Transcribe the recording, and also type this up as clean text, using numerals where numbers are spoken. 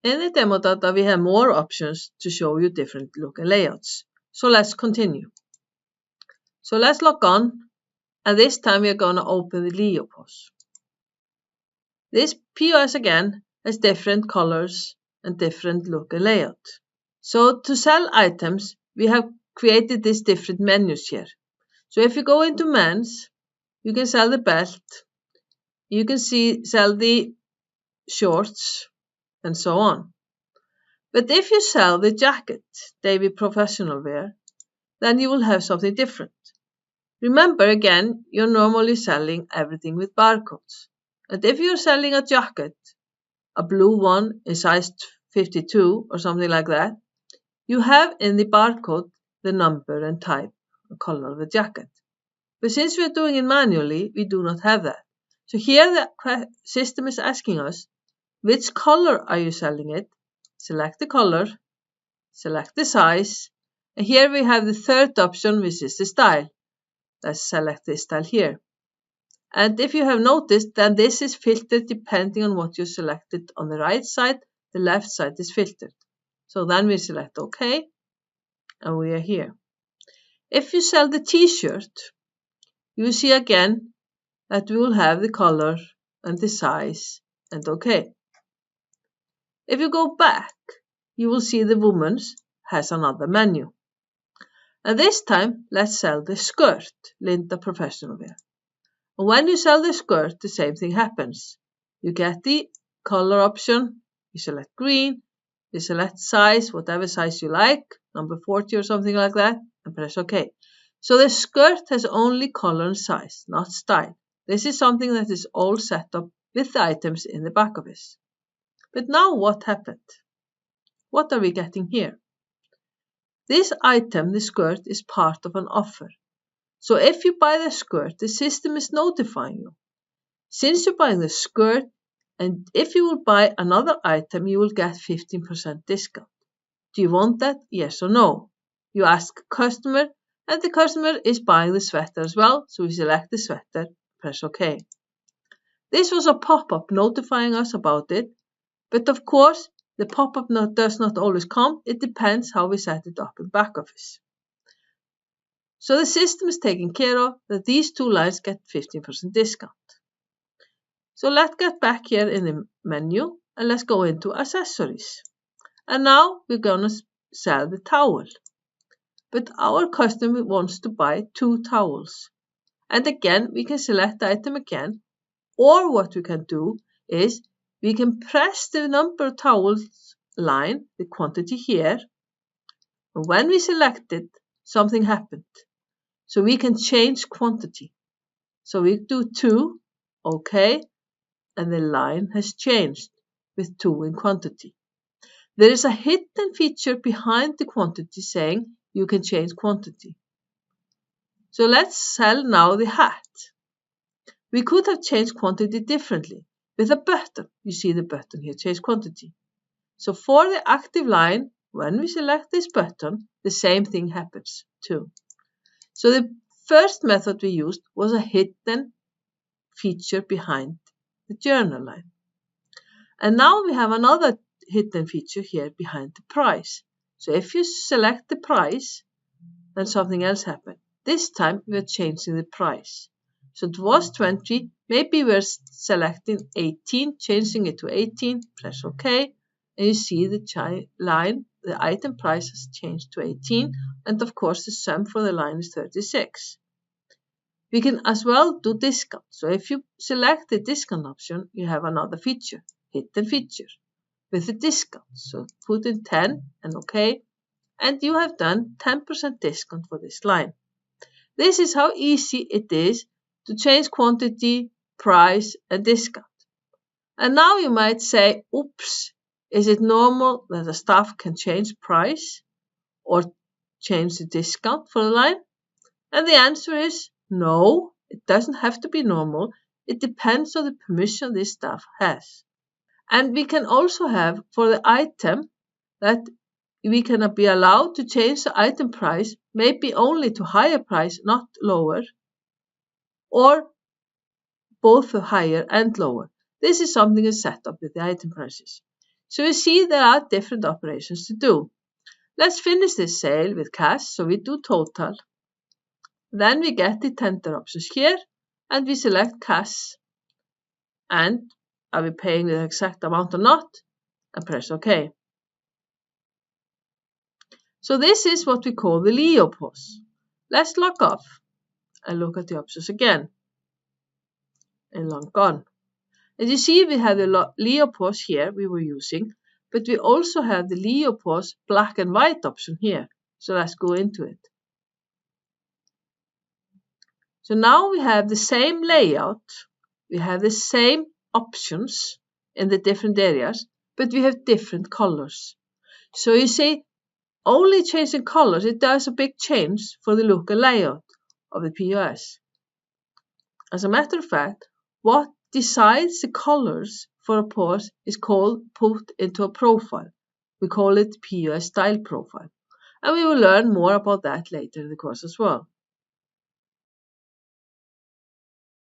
In the demo data, we have more options to show you different look and layouts. So let's continue. So let's log on, and this time we are going to open the Leo POS. This POS again has different colors and different look and layout. So to sell items, we have created these different menus here. So if you go into men's, you can sell the belt, you can sell the shorts, and so on. But if you sell the jacket, Davy Professional Wear, then you will have something different. Remember again, you're normally selling everything with barcodes. And if you're selling a jacket, a blue one in size 52 or something like that, you have in the barcode the number and type and color of the jacket. But since we're doing it manually, we do not have that. So here the system is asking us, which color are you selling it? Select the color, select the size, and here we have the third option, which is the style. Let's select this style here. And if you have noticed, then this is filtered depending on what you selected on the right side, the left side is filtered. So then we select OK, and we are here. If you sell the t-shirt, you will see again that we will have the color and the size and OK. If you go back, you will see the woman's has another menu. And this time, let's sell the skirt, Linda Professional Wear. And when you sell the skirt, the same thing happens. You get the color option, you select green, you select size, whatever size you like, number 40 or something like that, and press OK. So the skirt has only color and size, not style. This is something that is all set up with the items in the back office. But now what happened? What are we getting here? This item, the skirt, is part of an offer. So if you buy the skirt, the system is notifying you. Since you're buying the skirt, and if you will buy another item, you will get 15% discount. Do you want that? Yes or no? You ask a customer, and the customer is buying the sweater as well, so we select the sweater, press OK. This was a pop-up notifying us about it, but of course, the pop-up does not always come. It depends how we set it up in back office. So the system is taking care of that these two lines get 15% discount. So let's get back here in the menu and let's go into accessories. And now we're going to sell the towel. But our customer wants to buy 2 towels. And again, we can select the item again. Or what we can do is we can press the number of towels line, the quantity here. And when we select it, something happened. So we can change quantity. So we do 2, OK, and the line has changed with 2 in quantity. There is a hidden feature behind the quantity saying you can change quantity. So let's sell now the hat. We could have changed quantity differently with a button. You see the button here, change quantity. So for the active line, when we select this button, the same thing happens too. So the first method we used was a hidden feature behind the journal line. And now we have another hidden feature here behind the price. So if you select the price, then something else happened. This time we are changing the price. So it was 20, maybe we're selecting 18, changing it to 18, press OK, and you see the line, the item price has changed to 18, and of course the sum for the line is 36. We can as well do discount. So if you select the discount option, you have another feature, hidden feature, with a discount. So put in 10 and OK, and you have done 10% discount for this line. This is how easy it is to change quantity, price, and discount. And now you might say, oops, is it normal that a staff can change price or change the discount for the line? And the answer is no, it doesn't have to be normal. It depends on the permission this staff has. And we can also have for the item that we can be allowed to change the item price, maybe only to higher price, not lower, or both higher and lower. This is something is set up with the item prices. So you see there are different operations to do. Let's finish this sale with cash, so we do total. Then we get the tender options here, and we select cash. And are we paying the exact amount or not? And press OK. So this is what we call the Leo POS. Let's log off and look at the options again. And log on. As you see, we have the Leo POS here we were using, but we also have the Leo POS black and white option here. So let's go into it. So now we have the same layout, we have the same options in the different areas, but we have different colors. So you see, only changing colors, it does a big change for the look and layout of the POS. As a matter of fact, what decides the colors for a POS is called put into a profile. We call it POS style profile. And we will learn more about that later in the course as well.